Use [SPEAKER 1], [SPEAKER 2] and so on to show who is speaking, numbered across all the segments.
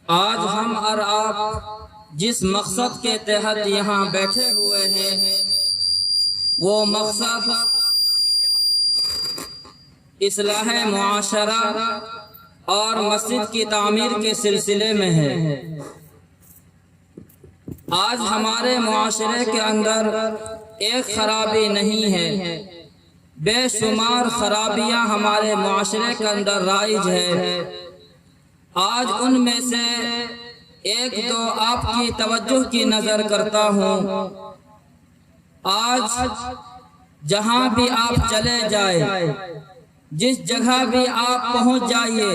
[SPEAKER 1] آج ہم اور آپ جس مقصد کے تحت یہاں بیٹھے ہوئے ہیں وہ مقصد اصلاح معاشرہ اور مسجد کی تعمیر کے سلسلے میں ہے۔ آج ہمارے معاشرے کے اندر ایک خرابی نہیں ہے، بے شمار خرابیاں ہمارے معاشرے کے اندر رائج ہے۔ آج ان میں سے ایک دو آپ کی توجہ کی نظر کرتا ہوں۔ آج جہاں بھی آپ چلے جائیں، جس جگہ بھی آپ پہنچ جائیے،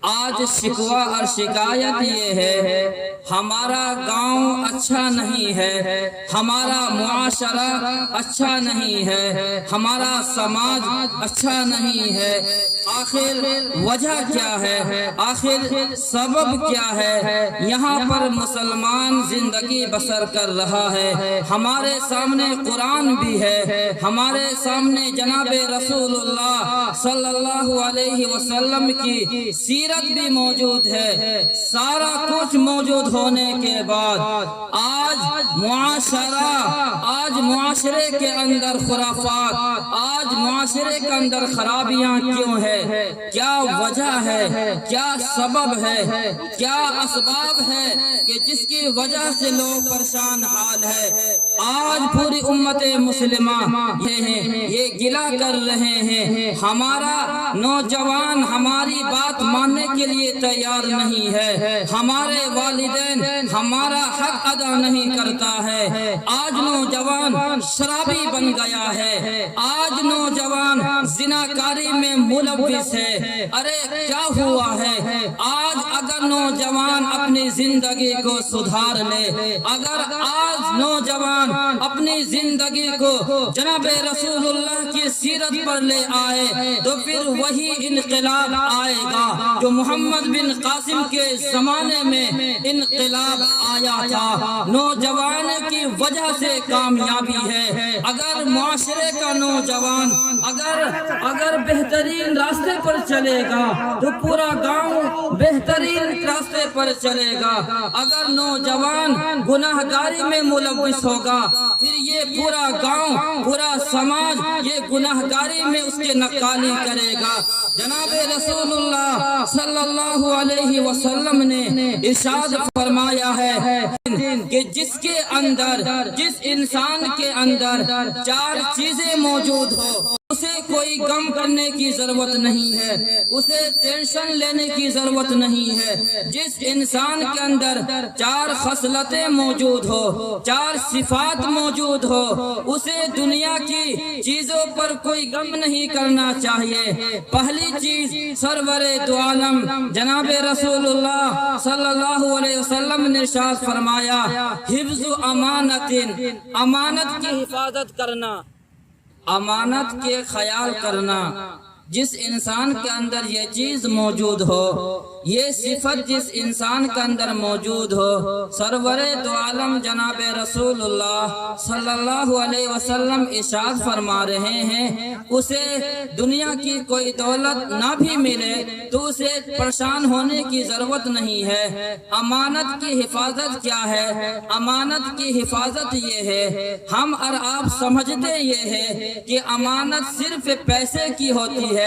[SPEAKER 1] آج شکوہ اور شکایت یہ ہے ہمارا گاؤں اچھا نہیں ہے، ہمارا معاشرہ اچھا نہیں ہے، ہمارا سماج اچھا نہیں ہے۔ آخر وجہ کیا ہے؟ آخر سبب کیا ہے؟ یہاں پر مسلمان زندگی بسر کر رہا ہے، ہمارے سامنے قرآن بھی ہے، ہمارے سامنے جناب رسول اللہ صلی اللہ علیہ وسلم کی سیرت بھی موجود ہے۔ سارا کچھ موجود ہونے کے بعد آج معاشرے کے اندر خرافات، آج معاشرے کے اندر خرابیاں کیوں ہے؟ کیا وجہ ہے؟ کیا سبب ہے؟ کیا اسباب ہے کہ جس کی وجہ سے لوگ پریشان حال ہے؟ آج پوری امت مسلمہ یہ گلہ کر رہے ہیں، ہمارا نوجوان ہماری بات ماننے کے لیے تیار نہیں ہے، ہمارے والدین ہمارا حق ادا نہیں کرتا ہے۔ آج نوجوان شرابی بن گیا ہے، آج نوجوان زناکاری میں ملوث ہے۔ ارے کیا ہوا ہے؟ آج اگر نوجوان اپنی زندگی کو سدھار لے، اگر آج نوجوان اپنی زندگی کو جناب رسول اللہ کی سیرت پر لے آئے تو پھر وہی انقلاب آئے گا جو محمد بن قاسم کے زمانے میں انقلاب آیا تھا۔ نوجوان کی وجہ سے کامیابی ہے۔ اگر معاشرے کا نوجوان اگر بہترین راستے پر چلے گا تو پورا گاؤں بہترین راستے پر چلے گا۔ اگر نوجوان گناہ گاری میں ملوث ہوگا پھر یہ پورا گاؤں، پورا سماج یہ گناہ گاری میں اس کے نقالی کرے گا۔ جناب رسول اللہ صلی اللہ علیہ وسلم نے ارشاد فرمایا ہے کہ جس انسان کے اندر چار چیزیں موجود ہو اسے کوئی غم کرنے کی ضرورت نہیں ہے، اسے ٹینشن لینے کی ضرورت نہیں ہے۔ جس انسان کے اندر چار خصلتیں موجود ہو، چار صفات موجود ہو، اسے دنیا کی چیزوں پر کوئی غم نہیں کرنا چاہیے۔ پہلی چیز سرور دو عالم جناب رسول اللہ صلی اللہ علیہ وسلم نے ارشاد فرمایا حفظ امانت، امانت کی حفاظت کرنا، امانت کے خیال کرنا۔ جس انسان کے اندر یہ چیز موجود ہو، یہ صفت جس انسان کے اندر موجود ہو، سرور دو عالم جناب رسول اللہ صلی اللہ علیہ وسلم ارشاد فرما رہے ہیں اسے دنیا کی کوئی دولت نہ بھی ملے تو اسے پریشان ہونے کی ضرورت نہیں ہے۔ امانت کی حفاظت کیا ہے؟ امانت کی حفاظت یہ ہے، ہم اور آپ سمجھتے یہ ہے کہ امانت صرف پیسے کی ہوتی ہے۔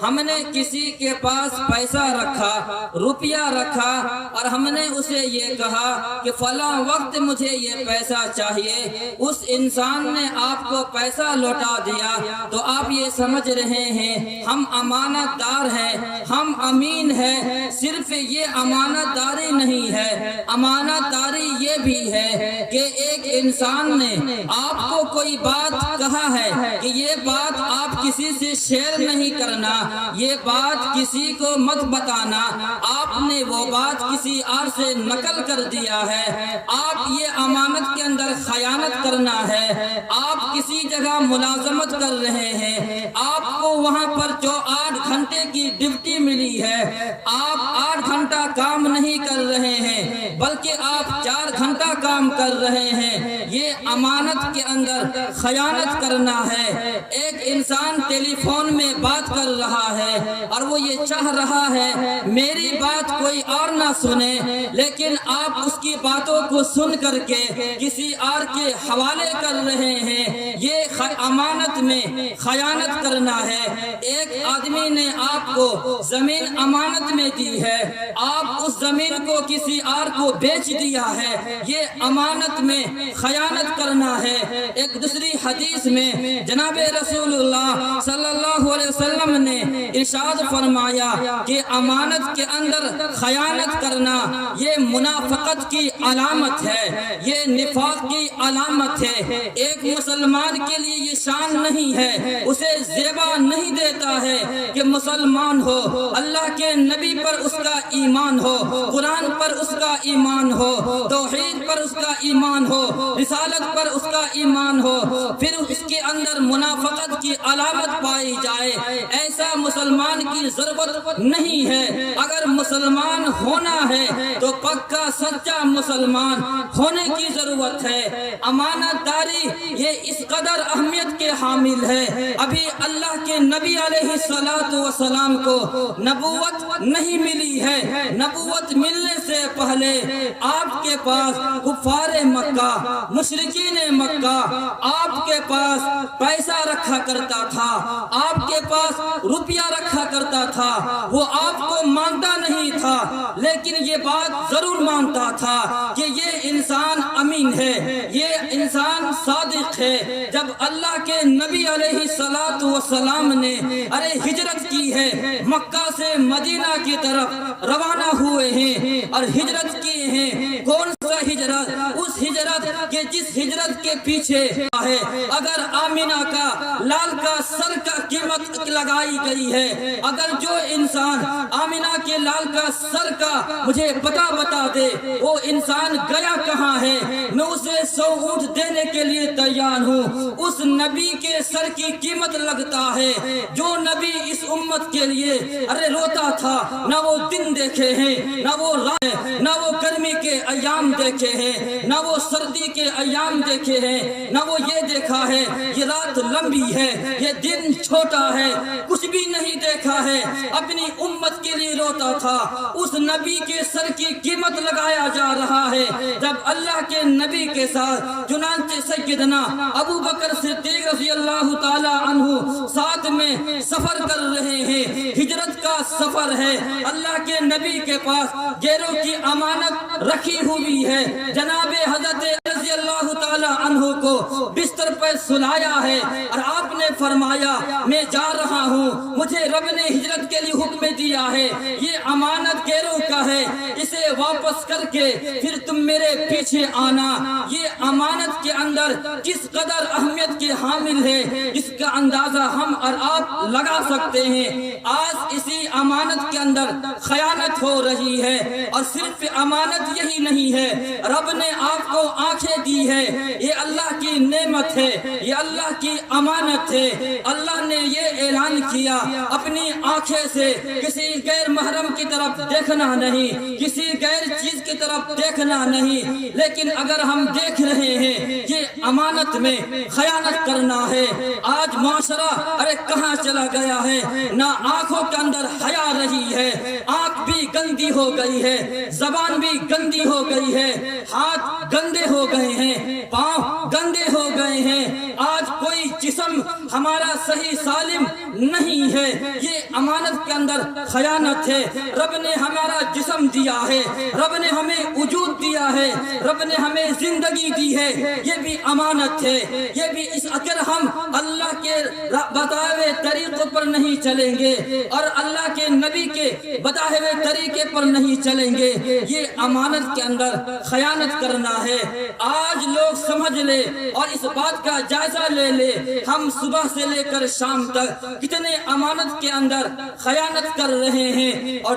[SPEAKER 1] ہم نے کسی کے پاس پیسہ رکھا، روپیہ رکھا اور ہم نے اسے یہ کہا کہ فلاں وقت مجھے یہ پیسہ چاہیے، اس انسان نے آپ کو پیسہ لوٹا دیا تو آپ یہ سمجھ رہے ہیں ہم امانت دار ہیں، ہم امین ہیں۔ صرف یہ امانت داری نہیں ہے، امانت داری یہ بھی ہے کہ ایک انسان نے آپ کو کوئی بات کہا ہے کہ یہ بات آپ کسی سے شیئر نہیں کرنا، یہ بات کسی کو مت بتانا، آپ نے وہ بات کسی اور سے نقل کر دیا ہے، آپ یہ امانت کے اندر خیانت کرنا ہے۔ آپ کسی جگہ ملازمت کر رہے ہیں، آپ کو وہاں پر جو 8 گھنٹے کی ڈیوٹی ملی ہے، آپ 8 گھنٹہ کام نہیں کر رہے ہیں بلکہ آپ 4 گھنٹہ کام کر رہے ہیں، یہ امانت کے اندر خیانت کرنا ہے۔ ایک انسان ٹیلی فون میں بات کر رہا ہے اور وہ یہ چاہ رہا ہے میری بات کوئی اور نہ سنے، لیکن آپ اس کی باتوں کو سن کر کے کسی اور کے حوالے کر رہے ہیں، یہ امانت میں خیانت کرنا ہے۔ ایک آدمی نے آپ کو زمین امانت میں دی ہے، آپ اس زمین کو کسی اور کو بیچ دیا ہے، یہ امانت میں خیانت کرنا ہے۔ ایک دوسری حدیث میں جناب رسول اللہ صلی اللہ علیہ وسلم نے ارشاد فرمایا کہ امانت کے اندر خیانت کرنا یہ منافقت کی علامت ہے، یہ نفاق کی علامت ہے۔ ایک مسلمان کے لیے یہ شان نہیں ہے، اسے زیبا نہیں دیتا ہے کہ مسلمان ہو، اللہ کے نبی پر اس کا ایمان ہو، قرآن پر اس کا ایمان ہو، توحید پر اس کا ایمان ہو، رسالت پر اس کا ایمان ہو، پھر اس کے اندر منافقت کی علامت پائی جائے، ایسا مسلمان کی ضرورت نہیں ہے۔ اگر مسلمان ہونا ہے تو پکا سچا مسلمان ہونے کی ضرورت ہے۔ امانت داری یہ اس قدر اہمیت کے حامل ہے، ابھی اللہ کے نبی علیہ السلام کو نبوت نہیں ملی ہے، نبوت ملنے سے پہلے آپ کے پاس کفار مکہ، مشرکین مکہ آپ کے پاس پیسہ رکھا کرتا تھا، آپ کے پاس روپیہ رکھا کرتا تھا، وہ آپ کو مانتا نہیں تھا، لیکن یہ بات ضرور مانتا تھا کہ یہ انسان امین ہے، یہ انسان صادق ہے۔ جب اللہ کے نبی علیہ السلام نے ہجرت کی ہے، مکہ سے مدینہ کی طرف روانہ ہوئے ہیں اور ہجرت کی ہیں، کون سا ہجرت؟ اس ہجرت کے جس ہجرت کے پیچھے ہے اگر آمینہ کا لال کا سر کا قیمت لگائی گئی ہے، اگر جو انسان آمینہ کے لال کا سر کا مجھے پتہ بتا دے وہ انسان گیا کہاں ہے، میں اسے 100 اونٹ دینے کے لیے تیار ہوں۔ اس نبی کے سر کی قیمت لگتا ہے جو نبی اس امت کے لیے روتا تھا، نہ وہ دن دیکھے ہیں، نہ وہ رات، نہ وہ گرمی کے ایام دیکھے ہیں، نہ وہ سردی کے ایام دیکھے ہیں، نہ وہ یہ دیکھا ہے یہ رات لمبی ہے، یہ دن چھوٹا ہے، کچھ بھی نہیں دیکھا ہے، اپنی امت کے لیے روتا تھا۔ اس نبی کے سر کی قیمت لگایا جا رہا ہے جب اللہ کے نبی کے ساتھ چنانچہ سیدنا ابو بکر صدیق رضی اللہ تعالی عنہ ساتھ میں سفر کر رہے ہیں، ہجرت کا سفر ہے، اللہ کے نبی کے پاس گیروں کی امانت رکھی ہوئی ہے، جناب حضرت رضی اللہ تعالی عنہ کو بستر پر سلایا ہے اور آپ نے فرمایا میں جا رہا ہوں، مجھے رب نے ہجرت کے لیے حکم دیا ہے، یہ امانت گیروں کا ہے، اسے واپس کر کے پھر تم میرے پیچھے آنا۔ یہ امانت کے اندر کس قدر اہمیت کی حامل ہے اس کا اندازہ ہم اور آپ لگا سکتے ہیں۔ آج اسی امانت کے اندر خیانت ہو رہی ہے، اور صرف امانت یہی نہیں ہے، رب نے آپ کو آنکھیں دی ہے، یہ اللہ کی نعمت ہے، یہ اللہ کی امانت ہے۔ اللہ نے یہ اعلان کیا اپنی آنکھیں سے کسی غیر محرم کی طرف دیکھنا نہیں، کسی غیر چیز کی طرف دیکھنا نہیں، لیکن اگر ہم دیکھ رہے ہیں یہ امانت میں خیانت کرنا ہے۔ آج معاشرہ کہاں چلا گیا ہے، نہ آنکھوں کے اندر حیا رہی ہے، آنکھ بھی گندی ہو گئی ہے، زبان بھی گندی ہو گئی ہے، ہاتھ گندے ہو گئے ہیں، پاؤں گندے ہو گئے ہیں، آج کوئی جسم ہمارا صحیح سالم نہیں ہے، یہ امانت کے اندر خیانت ہے۔ رب نے ہمارا جسم دیا ہے، رب نے ہمیں وجود دیا ہے، رب نے ہمیں زندگی دی ہے، یہ بھی امانت ہے، یہ بھی اگر ہم اللہ کے بتائے ہوئے طریقوں پر نہیں چلیں گے اور اللہ کے نبی کے بتائے ہوئے طریقے پر نہیں چلیں گے، یہ امانت کے اندر خیانت کرنا ہے۔ آج لوگ سمجھ لے اور اس بات کا جائزہ لے لے، ہم صبح سے لے کر شام تک کتنے امانت کے اندر خیانت کر رہے ہیں۔ اور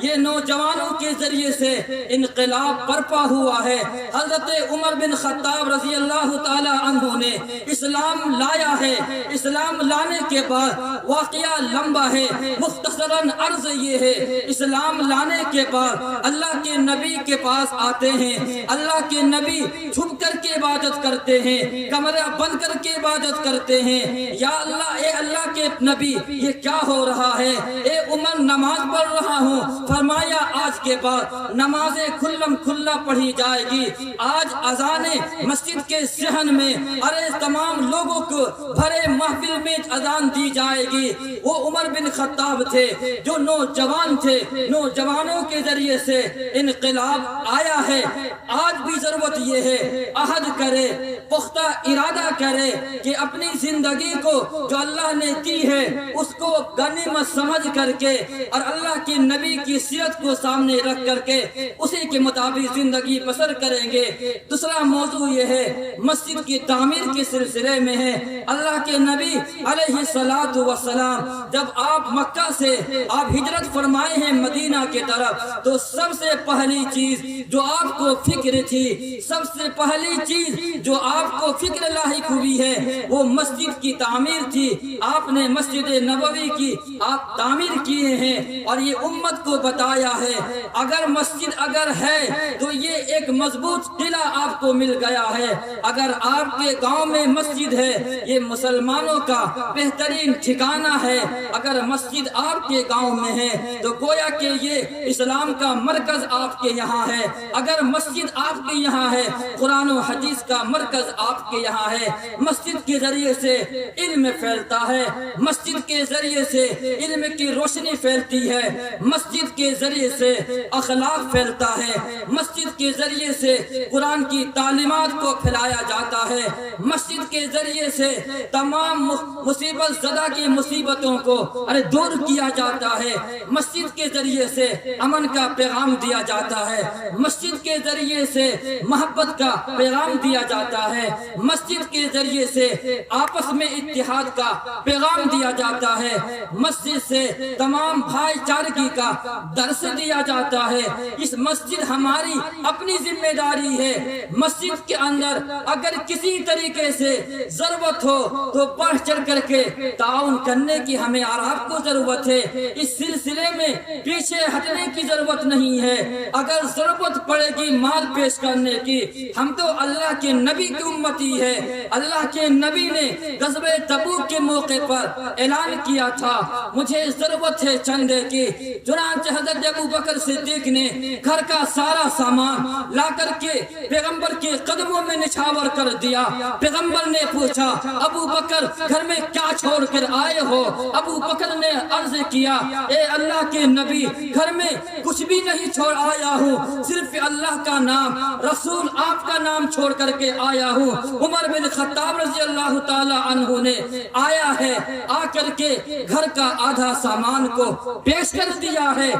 [SPEAKER 1] یہ نوجوانوں کے ذریعے سے انقلاب برپا ہوا ہے۔ حضرت عمر بن خطاب رضی اللہ تعالی عنہ نے اسلام لایا ہے۔ اسلام لانے کے بعد واقعہ لمبا ہے، مختصراً عرض یہ ہے، اسلام لانے کے بعد اللہ کے نبی کے پاس آتے ہیں، اللہ کے نبی چھپ کر کے عبادت کرتے ہیں، کمرہ بند کر کے عبادت کرتے ہیں۔ یا اللہ، اے اللہ کے نبی، یہ کیا ہو رہا ہے؟ اے عمر، نماز پڑھ رہا ہوں۔ فرمایا آج کے بعد نمازیں کھلم کھلا پڑھی جائے گی۔ آج اذان مسجد کے صحن میں ارے تمام لوگوں کو بھرے محفل میں اذان دی جائے گی۔ وہ عمر بن خطاب تھے جو نوجوان تھے، نوجوانوں کے ذریعے سے انقلاب آیا ہے۔ آج بھی ضرورت یہ ہے، عہد کرے، پختہ ارادہ کرے کہ اپنی زندگی کو جو اللہ نے دی ہے اس کو غنیمت سمجھ کر کے اور اللہ کے نبی کی سیرت کو سامنے رکھ کر کے اسی کے مطابق زندگی بسر کریں گے۔ دوسرا موضوع یہ ہے، مسجد کی تعمیر کے سلسلے میں ہے۔ اللہ کے نبی علیہ الصلوۃ والسلام جب آپ مکہ سے آپ ہجرت فرمائے ہیں مدینہ کی طرف، تو سب سے پہلی چیز جو آپ کو فکر تھی، سب سے پہلی چیز جو آپ کو فکر لاحق ہوئی ہے، وہ مسجد کی تعمیر تھی۔ آپ نے مسجد نبوی کی آپ تعمیر کیے ہیں اور یہ امت کو بتایا ہے اگر مسجد اگر ہے تو یہ ایک مضبوط قلعہ آپ کو مل گیا ہے۔ اگر آپ کے گاؤں میں مسجد ہے، یہ مسلمانوں کا بہترین ٹھکانہ ہے۔ اگر مسجد آپ کے گاؤں میں ہے تو گویا کہ یہ اسلام کا مرکز آپ کے یہاں ہے۔ اگر مسجد آپ کے یہاں ہے، قرآن و حدیث کا مرکز آپ کے یہاں ہے۔ مسجد کے ذریعے سے علم پھیلتا ہے، مسجد کے ذریعے سے علم کی روشنی پھیلتی ہے، مسجد کے ذریعے سے اخلاق پھیلتا ہے، مسجد کے ذریعے سے قرآن کی تعلیمات کو پھیلایا جاتا ہے، مسجد کے ذریعے سے تمام مصیبت زدہ کی مصیبتوں کو دور کیا جاتا ہے، مسجد کے ذریعے سے امن کا پیغام دیا جاتا ہے، مسجد کے ذریعے سے محبت کا پیغام دیا جاتا ہے، مسجد کے ذریعے سے آپس میں اتحاد کا پیغام دیا جاتا ہے، مسجد سے تمام بھائی چارگی کا درس دیا جاتا ہے۔ اس مسجد ہماری اپنی ذمہ داری ہے۔ مسجد کے اندر اگر کسی طریقے سے ضرورت ہو تو بڑھ چڑھ کر کے تعاون کرنے کی ہمیں اور آپ کو ضرورت ہے۔ اس سلسلے میں پیچھے ہٹنے کی ضرورت نہیں ہے۔ اگر ضرورت پڑے گی مال پیش کرنے کی، ہم تو اللہ کے نبی کی امتی ہے۔ اللہ کے نبی نے غزوہ تبوک کے موقع پر اعلان کیا تھا، مجھے ضرورت ہے چندے کی۔ چنانچہ حضرت ابو بکر صدیق نے گھر کا سارا سامان لا کر کے پیغمبر کے قدموں میں نچھاور کر دیا۔ پیغمبر نے پوچھا، ابو بکر گھر میں کیا چھوڑ کر آئے ہو؟ ابو بکر نے عرض کیا، اے اللہ کے نبی، گھر میں کچھ بھی نہیں چھوڑ آیا ہوں، صرف اللہ کا نام، رسول آپ کا نام چھوڑ کر کے آیا ہوں۔ عمر بن خطاب رضی اللہ تعالی عنہ نے آیا ہے، آ کر کے گھر کا آدھا سامان کو پیش کر دیا ہے۔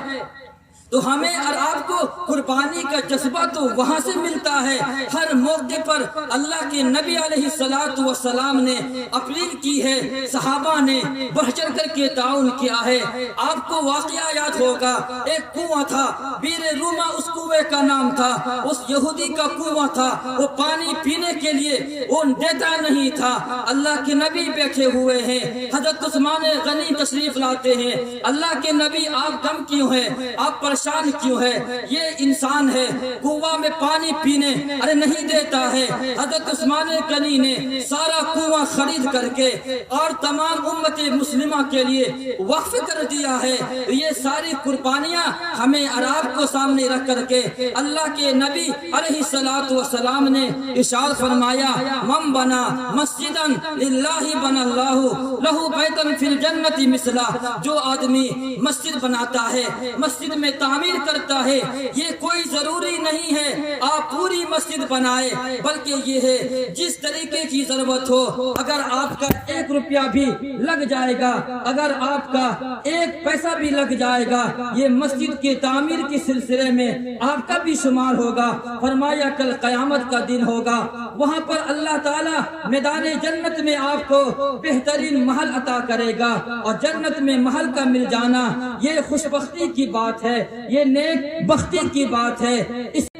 [SPEAKER 1] تو ہمیں اور آپ کو قربانی کا جذبہ تو وہاں سے ملتا ہے۔ ہر موقع پر اللہ کے نبی علیہ الصلوۃ والسلام نے اپیل کی ہے، صحابہ نے بڑھ چڑھ کر کے تعاون کیا ہے۔ آپ کو واقعہ یاد ہوگا، ایک کنواں تھا، بیر روما اس کنویں کا نام تھا، اس یہودی کا کنواں تھا، وہ پانی پینے کے لیے وہ دیتا نہیں تھا۔ اللہ کے نبی بیٹھے ہوئے ہیں، حضرت عثمان غنی تشریف لاتے ہیں، اللہ کے نبی آپ غم کیوں ہیں، آپ پریشان کیوں ہے؟ یہ انسان ہے، کنواں میں پانی پینے نہیں دیتا ہے۔ حضرت عثمان غنی نے سارا کنواں خرید کر کے اور تمام امت مسلمہ کے لیے وقف کر دیا ہے۔ یہ ساری قربانیاں ہمیں اور آپ کو سامنے رکھ کر کے اللہ کے نبی علیہ الصلوۃ والسلام نے ارشاد فرمایا، من بنا مسجدا للہ بنا اللہ لہ بیتا فی الجنۃ مثلہ۔ جو آدمی مسجد بناتا ہے، مسجد میں تعمیر کرتا ہے، یہ کوئی ضروری نہیں ہے آپ پوری مسجد بنائے، بلکہ یہ ہے جس طریقے کی ضرورت ہو، اگر آپ کا 1 روپیہ بھی لگ جائے گا، اگر آپ کا 1 پیسہ بھی لگ جائے گا، یہ مسجد کی تعمیر کے سلسلے میں آپ کا بھی شمار ہوگا۔ فرمایا کل قیامت کا دن ہوگا، وہاں پر اللہ تعالیٰ میدان جنت میں آپ کو بہترین محل عطا کرے گا، اور جنت میں محل کا مل جانا یہ خوش بختی کی بات ہے، یہ نیک بختی کی بات ہے۔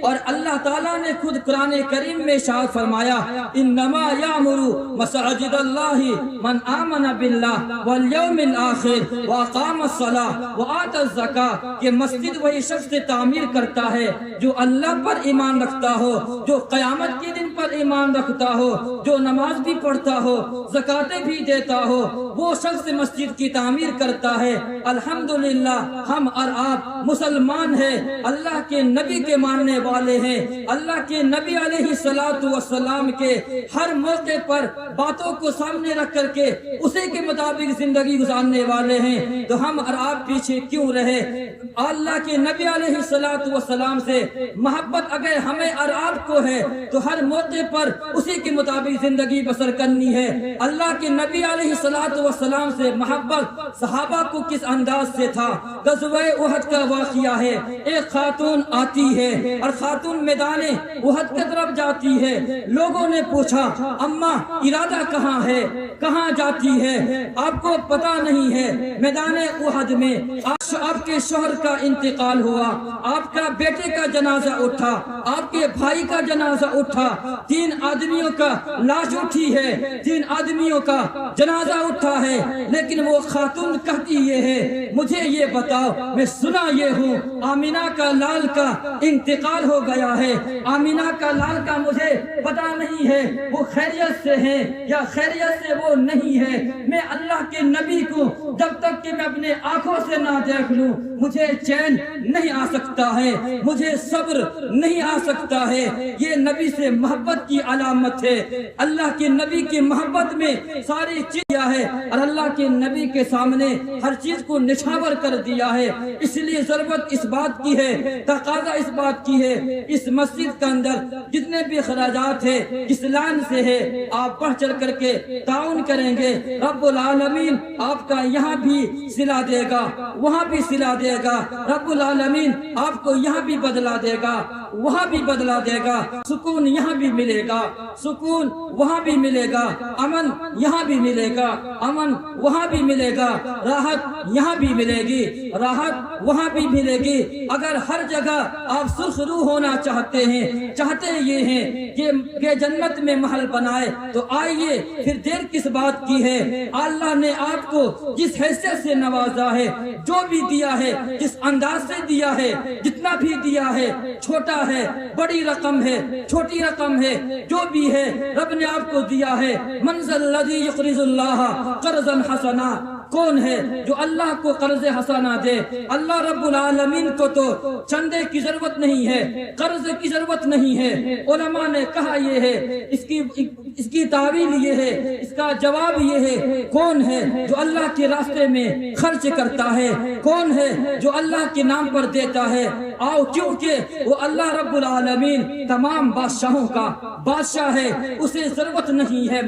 [SPEAKER 1] اور اللہ تعالیٰ نے خود قرآن کریم میں ارشاد فرمایا انما یامر مساجد اللہ من آمن باللہ والیوم الآخر واقام الصلاۃ وآتى الزکاۃ، کہ مسجد وہی شخص تعمیر کرتا ہے جو اللہ پر ایمان رکھتا ہو، جو قیامت کے دن پر ایمان رکھتا ہو، جو نماز بھی پڑھتا ہو، زکاتیں بھی دیتا ہو، وہ شخص مسجد کی تعمیر کرتا ہے۔ الحمدللہ ہم اور آپ مسلمان ہیں، اللہ کے نبی کے ماننے والے ہیں، اللہ کے نبی علیہ السلام کے ہر موقع پر باتوں کو سامنے رکھ کر کے اسی کے مطابق زندگی گزارنے والے ہیں، تو ہم اور آپ پیچھے کیوں رہے؟ اللہ کے نبی علیہ السلام سے محبت اگر ہمیں اور آپ کو ہے تو ہر موقع پر اسی کے مطابق زندگی بسر کرنی ہے۔ اللہ کے نبی علیہ السلام سے محبت صحابہ کو کس انداز سے تھا؟ غزوہ احد کا واقعہ ہے، ایک خاتون آتی ہے اور خاتون میدان احد کی طرف جاتی ہے، لوگوں نے پوچھا اماں ارادہ کہاں ہے، کہاں جاتی ہے؟ آپ کو پتہ نہیں ہے میدان احد میں آپ کے شوہر کا انتقال ہوا، آپ کا بیٹے کا جنازہ اٹھا، آپ کے بھائی کا جنازہ اٹھا، 3 آدمیوں کا لاش اٹھی ہے، 3 آدمیوں کا جنازہ اٹھا ہے، لیکن وہ خاتون کہتی یہ ہے مجھے یہ بتاؤ، میں سنا یہ ہوں آمینہ کا لال کا انتقال ہو گیا ہے، آمینہ کا لال کا مجھے پتہ نہیں ہے وہ خیریت سے ہے یا خیریت سے وہ نہیں ہے، میں اللہ کے نبی کو جب تک کہ میں اپنے آنکھوں سے نہ دیکھ لوں مجھے چین نہیں آ سکتا ہے، مجھے صبر نہیں آ سکتا ہے۔ یہ نبی سے محبت کی علامت ہے، اللہ کے نبی کی محبت میں ساری چیز ہے اور اللہ کے نبی کے سامنے ہر چیز کو نچھاور کر دیا ہے۔ اس لیے ضرورت اس بات کی ہے، تقاضا اس بات کی ہے، اس مسجد کے اندر جتنے بھی اخراجات ہے اس لائن سے ہے آپ بڑھ چڑھ کر کے تعاون کریں گے، رب العالمین آپ کا یہاں بھی صلہ دے گا، وہاں بھی صلہ دے گا، رب العالمین آپ کو یہاں بھی بدلہ دے گا، وہاں بھی بدلہ دے گا، سکون یہاں بھی ملے گا، سکون وہاں بھی ملے گا، امن یہاں بھی ملے گا، امن وہاں بھی ملے گا، راحت یہاں بھی ملے گی، راحت وہاں بھی ملے گی۔ اگر ہر جگہ آپ سرخ روح ہونا چاہتے ہیں، چاہتے یہ ہیں کہ جنت میں محل بنائے، تو آئیے پھر دیر کس بات کی ہے؟ اللہ نے آپ کو جس حیثیت سے نوازا ہے، جو بھی دیا ہے، جس انداز سے دیا ہے، جتنا بھی دیا ہے، چھوٹا ہے، بڑی رقم ہے، چھوٹی رقم ہے، جو بھی ہے رب نے آپ کو دیا ہے۔ من ذا الذی یقرض اللہ قرضا حسنا، کون ہے جو اللہ کو قرض حسنا دے؟ اللہ رب العالمین کو تو چندے کی ضرورت نہیں ہے، قرض کی ضرورت نہیں ہے۔ علماء نے کہا یہ ہے، اس کی تعویل یہ ہے، اس کا جواب یہ ہے، کون ہے جو اللہ کے راستے میں خرچ کرتا ہے؟ کون ہے جو اللہ کے نام پر دیتا ہے؟ آؤ، کیونکہ وہ اللہ رب العالمین تمام بادشاہوں کا بادشاہ ہے، اسے ضرورت نہیں ہے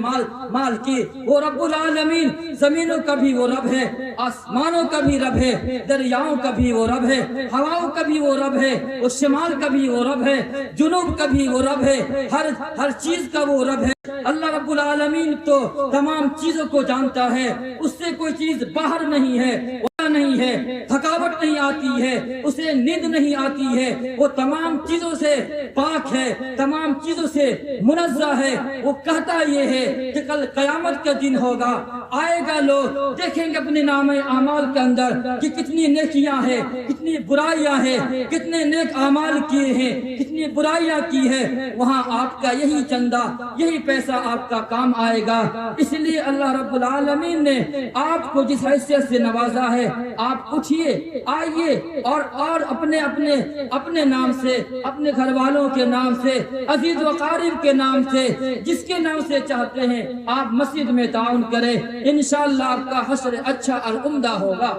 [SPEAKER 1] مال کی۔ وہ رب العالمین زمینوں کا بھی وہ رب ہے، آسمانوں کا بھی رب ہے، دریاؤں کا بھی وہ رب ہے، ہواؤں کا بھی وہ رب ہے، وہ شمال کا بھی وہ رب ہے، جنوب کا بھی وہ رب ہے، ہر چیز کا وہ رب ہے۔ اللہ رب العالمین تو تمام چیزوں کو جانتا ہے، اس سے کوئی چیز باہر نہیں ہے، نہیں ہے، تھکاوٹ نہیں آتی ہے، اسے نیند نہیں آتی ہے، وہ تمام چیزوں سے پاک ہے، تمام چیزوں سے منزہ ہے۔ وہ کہتا یہ ہے کہ کل قیامت کا دن ہوگا، آئے گا، لوگ دیکھیں گے اپنے نام اعمال کے اندر کہ کتنی نیکیاں ہیں، کتنی برائیاں ہیں، کتنے نیک اعمال کیے ہیں، کتنی برائیاں کی ہے، وہاں آپ کا یہی چندہ، یہی پیسہ آپ کا کام آئے گا۔ اس لیے اللہ رب العالمین نے آپ کو جس حیثیت سے نوازا ہے، آپ اٹھیے، آئیے اور اپنے نام سے، اپنے گھر والوں کے نام سے، عزیز و قارب کے نام سے، جس کے نام سے چاہتے ہیں آپ مسجد میں تعاون کریں، انشاءاللہ آپ کا حشر اچھا اور عمدہ ہوگا۔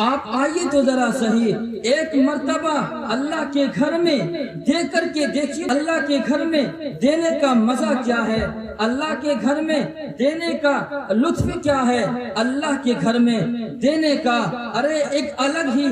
[SPEAKER 1] آپ آئیے تو ذرا صحیح ایک مرتبہ اللہ کے گھر میں دے کر کے دیکھیے اللہ کے گھر میں دینے کا مزہ کیا ہے، اللہ کے گھر میں دینے کا لطف کیا ہے، اللہ کے گھر میں دینے کا ارے ایک الگ ہی